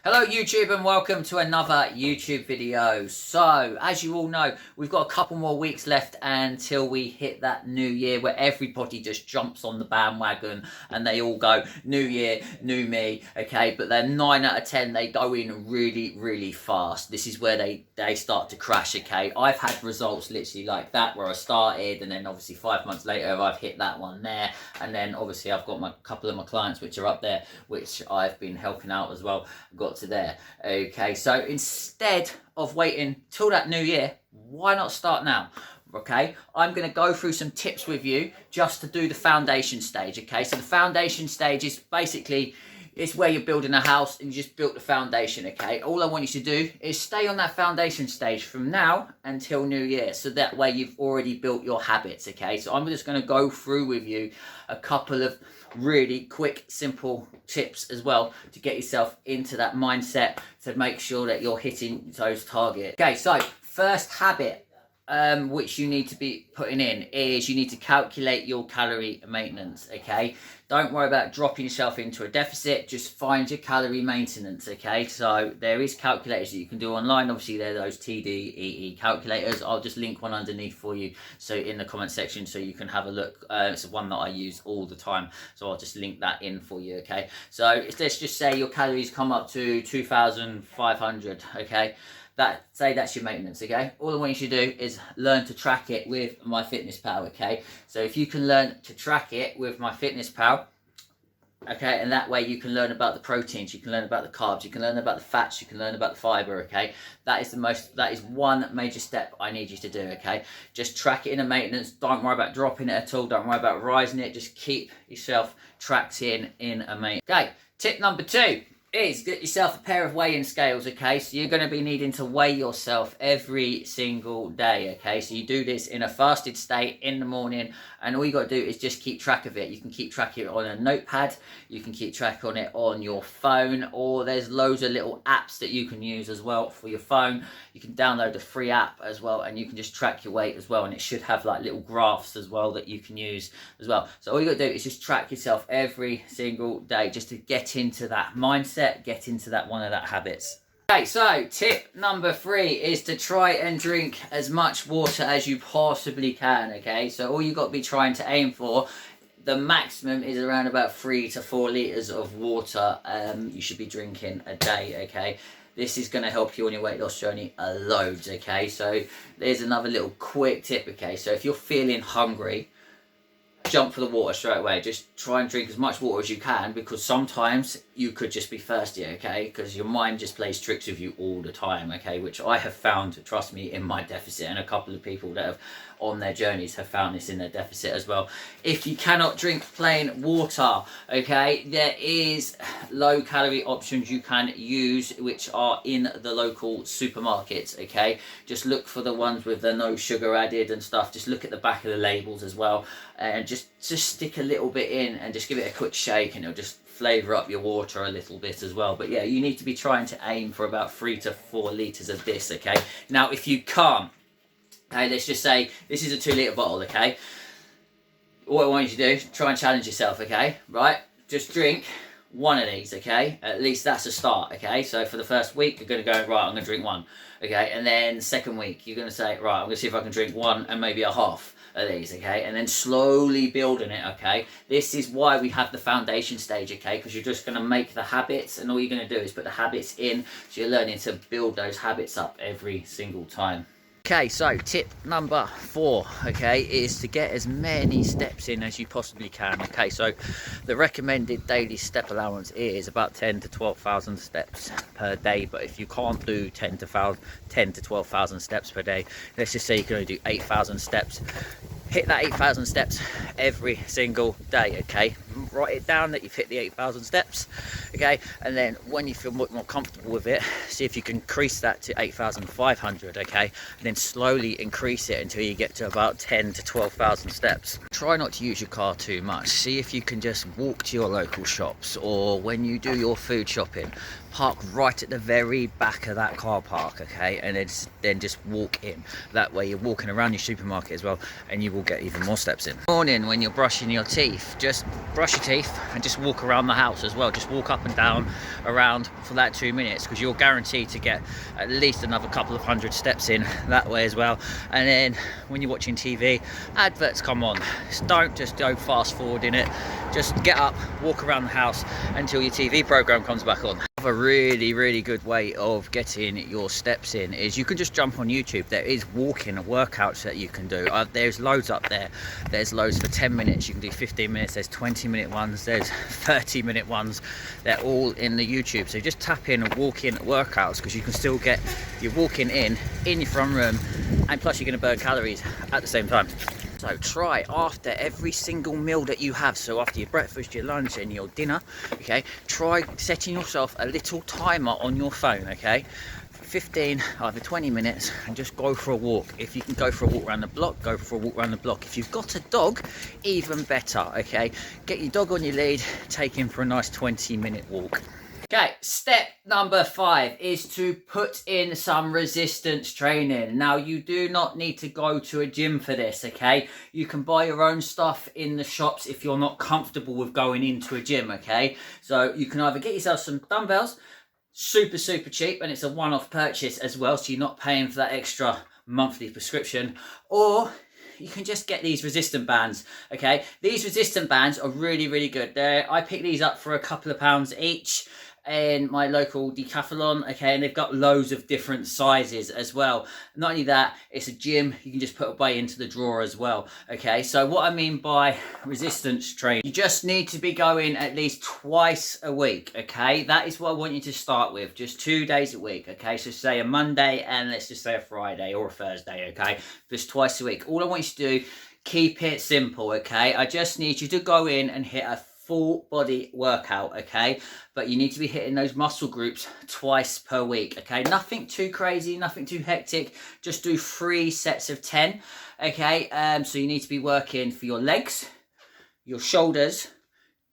Hello YouTube and welcome to another YouTube video. So as you all know, we've got a couple more weeks left until we hit that new year where everybody just jumps on the bandwagon and they all go new year, new me, okay? But then 9 out of 10 they go in really fast. This is where they start to crash, okay? I've had results literally like that where I started and then obviously 5 months later I've hit that one there, and then obviously I've got my couple of my clients which are up there which I've been helping out as well. Got to there. Okay, so instead of waiting till that new year, why not start now? Okay, I'm going to go through some tips with you just to do the foundation stage. Okay, so the foundation stage is basically it's where you're building a house and you just built the foundation. Okay, all I want you to do is stay on that foundation stage from now until New Year, so that way you've already built your habits. Okay, so I'm just going to go through with you a couple of really quick, simple tips as well to get yourself into that mindset to make sure that you're hitting those targets. Okay, so first habit which you need to be putting in is you need to calculate your calorie maintenance. Okay, don't worry about dropping yourself into a deficit, just find your calorie maintenance. Okay, so there is calculators that you can do online. Obviously there are those TDEE calculators. I'll just link one underneath for you, so in the comment section, so you can have a look. It's one that I use all the time, so I'll just link that in for you. Okay, so let's just say your calories come up to 2,500. okay, say that's your maintenance. Okay, all I want you to do is learn to track it with MyFitnessPal. Okay, so if you can learn to track it with MyFitnessPal, okay, and that way you can learn about the proteins, you can learn about the carbs, you can learn about the fats, you can learn about the fiber. Okay, that is one major step I need you to do. Okay, just track it in a maintenance. Don't worry about dropping it at all, don't worry about rising it, just keep yourself tracked in a maintenance. Okay, tip number 2 is get yourself a pair of weighing scales. Okay, so you're going to be needing to weigh yourself every single day. Okay, so you do this in a fasted state in the morning, and all you got to do is just keep track of it. You can keep track of it on a notepad, you can keep track on it on your phone, or there's loads of little apps that you can use as well for your phone. You can download a free app as well, and you can just track your weight as well, and it should have like little graphs as well that you can use as well. So all you got to do is just track yourself every single day, just to get into that mindset, get into that one of that habits. Okay, so tip number 3 is to try and drink as much water as you possibly can. Okay, so all you got to be trying to aim for, the maximum is around about 3 to 4 liters of water you should be drinking a day. Okay, this is going to help you on your weight loss journey loads. Okay, so there's another little quick tip. Okay, so if you're feeling hungry, jump for the water straight away. Just try and drink as much water as you can, because sometimes you could just be thirsty. Okay, because your mind just plays tricks with you all the time. Okay, which I have found, trust me, in my deficit, and a couple of people that have on their journeys have found this in their deficit as well. If you cannot drink plain water, okay, there is low calorie options you can use which are in the local supermarkets. Okay, just look for the ones with the no sugar added and stuff. Just look at the back of the labels as well, and just stick a little bit in and just give it a quick shake, and it'll just flavour up your water a little bit as well. But yeah, you need to be trying to aim for about 3 to 4 litres of this. Okay, now if you can't, okay, let's just say this is a 2 litre bottle. Okay, all I want you to do, try and challenge yourself. Okay, right, just drink one of these. Okay, at least that's a start. Okay, so for the first week you're going to go, right, I'm going to drink one. Okay, and then second week you're going to say, right, I'm going to see if I can drink one and maybe a half of these. Okay, and then slowly building it. Okay, this is why we have the foundation stage. Okay, because you're just going to make the habits, and all you're going to do is put the habits in, so you're learning to build those habits up every single time. Okay, so tip number 4, okay, is to get as many steps in as you possibly can. Okay, so the recommended daily step allowance is about 10 to 12,000 steps per day. But if you can't do 10 to 12,000 steps per day, let's just say you can only do 8,000 steps. Hit that 8,000 steps every single day. Okay, write it down that you've hit the 8,000 steps. Okay, and then when you feel more comfortable with it, see if you can increase that to 8,500. Okay, and then slowly increase it until you get to about 10 to 12,000 steps. Try not to use your car too much. See if you can just walk to your local shops, or when you do your food shopping, park right at the very back of that car park, okay, and then just walk in. That way you're walking around your supermarket as well, and you will get even more steps in. Morning, when you're brushing your teeth, just brush your teeth and just walk around the house as well. Just walk up and down around for that 2 minutes, because you're guaranteed to get at least another couple of hundred steps in that way as well. And then when you're watching TV, adverts come on. Don't just go fast forward in it. Just get up, walk around the house until your TV program comes back on. A really good way of getting your steps in is you can just jump on YouTube. There is walking workouts that you can do. There's loads up there. There's loads for 10 minutes. You can do 15 minutes. There's 20-minute ones. There's 30-minute ones. They're all in the YouTube. So just tap in walking workouts, because you can still get your walking in your front room, and plus you're going to burn calories at the same time. So try after every single meal that you have, so after your breakfast, your lunch and your dinner, okay, try setting yourself a little timer on your phone, okay, for 15, either 20 minutes, and just go for a walk. If you can go for a walk around the block, go for a walk around the block. If you've got a dog, even better, okay, get your dog on your lead, take him for a nice 20-minute walk. Okay, step number 5 is to put in some resistance training. Now, you do not need to go to a gym for this, okay? You can buy your own stuff in the shops if you're not comfortable with going into a gym, okay? So you can either get yourself some dumbbells, super cheap, and it's a one-off purchase as well, so you're not paying for that extra monthly prescription, or you can just get these resistant bands, okay? These resistant bands are really good. I picked these up for a couple of pounds each in my local Decathlon, okay, and they've got loads of different sizes as well. Not only that, it's a gym, you can just put away into the drawer as well, okay? So what I mean by resistance training, you just need to be going at least twice a week, okay? That is what I want you to start with, just 2 days a week, okay? So say a Monday and let's just say a Friday or a Thursday, okay? Just twice a week. All I want you to do, keep it simple, okay? I just need you to go in and hit a full body workout, okay? But you need to be hitting those muscle groups twice per week, okay? Nothing too crazy, nothing too hectic. Just do 3 sets of 10, okay? So you need to be working for your legs, your shoulders,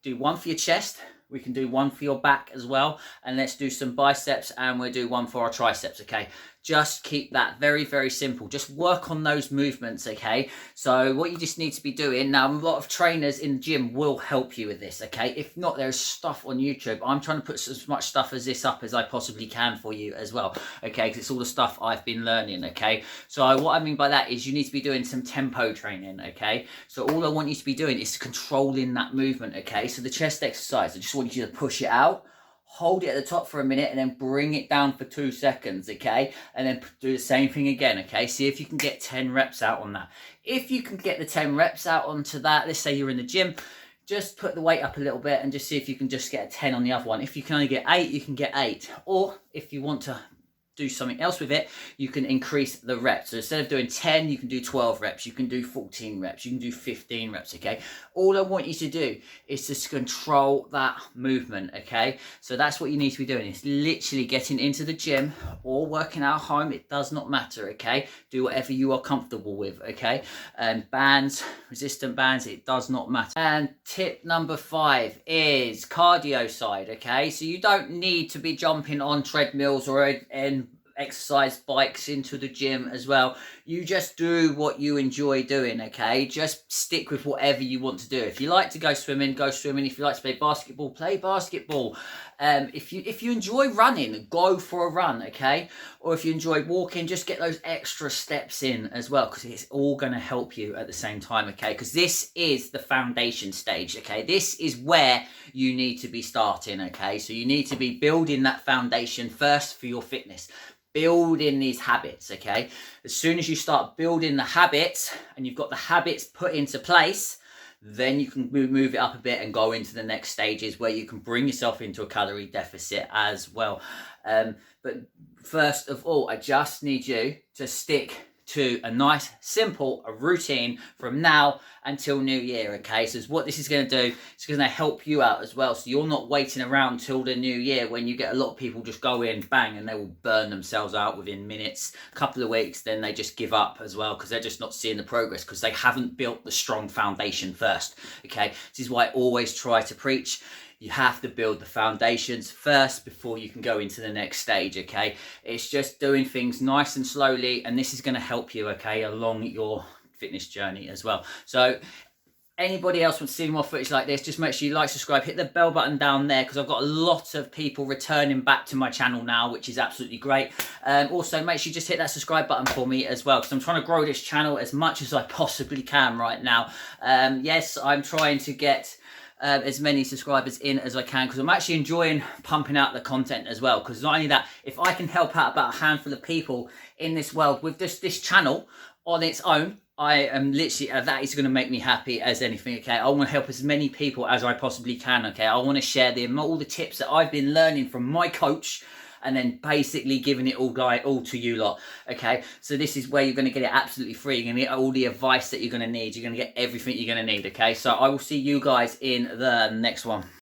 do 1 for your chest. We can do 1 for your back as well. And let's do some biceps, and we'll do 1 for our triceps, okay? Just keep that very simple. Just work on those movements, okay? So what you just need to be doing, now a lot of trainers in the gym will help you with this, okay? If not, there's stuff on YouTube. I'm trying to put as much stuff as this up as I possibly can for you as well, okay? Because it's all the stuff I've been learning, okay? So what I mean by that is you need to be doing some tempo training, okay? So all I want you to be doing is controlling that movement, okay? So the chest exercise, I just want you to push it out, hold it at the top for a minute, and then bring it down for 2 seconds, okay? And then do the same thing again, okay? See if you can get 10 reps out on that. If you can get the 10 reps out onto that, let's say you're in the gym, just put the weight up a little bit and just see if you can just get a 10 on the other one. If you can only get 8, you can get 8. Or if you want to do something else with it, you can increase the reps. So instead of doing 10, you can do 12 reps, you can do 14 reps, you can do 15 reps, okay? All I want you to do is just control that movement, okay? So that's what you need to be doing. It's literally getting into the gym or working out at home. It does not matter, okay? Do whatever you are comfortable with, okay? And bands, resistant bands, it does not matter. And tip number 5 is cardio side, okay? So you don't need to be jumping on treadmills or in exercise bikes into the gym as well. You just do what you enjoy doing, okay? Just stick with whatever you want to do. If you like to go swimming, go swimming. If you like to play basketball, play basketball. If you enjoy running, go for a run, okay? Or if you enjoy walking, just get those extra steps in as well, because it's all going to help you at the same time, okay? Because this is the foundation stage, okay? This is where you need to be starting, okay? So you need to be building that foundation first for your fitness. Building these habits, okay? As soon as you start building the habits and you've got the habits put into place, then you can move it up a bit and go into the next stages where you can bring yourself into a calorie deficit as well. But first of all, I just need you to stick to a nice, simple routine from now until New Year, okay? So what this is going to do, it's going to help you out as well. So you're not waiting around till the New Year when you get a lot of people just go in, bang, and they will burn themselves out within minutes, a couple of weeks, then they just give up as well because they're just not seeing the progress because they haven't built the strong foundation first, okay? This is why I always try to preach. you have to build the foundations first before you can go into the next stage, okay? It's just doing things nice and slowly, and this is going to help you, okay, along your fitness journey as well. So anybody else wants to see more footage like this, just make sure you like, subscribe, hit the bell button down there, because I've got a lot of people returning back to my channel now, which is absolutely great. Also, make sure you just hit that subscribe button for me as well, because I'm trying to grow this channel as much as I possibly can right now. Yes, I'm trying to get as many subscribers in as I can, because I'm actually enjoying pumping out the content as well. Because not only that, if I can help out about a handful of people in this world with this channel on its own, I am literally, that is going to make me happy as anything, okay? I want to help as many people as I possibly can, okay? I want to share all the tips that I've been learning from my coach, and then basically giving it all to you lot, okay? So this is where you're going to get it absolutely free. You're going to get all the advice that you're going to need. You're going to get everything you're going to need, okay? So I will see you guys in the next one.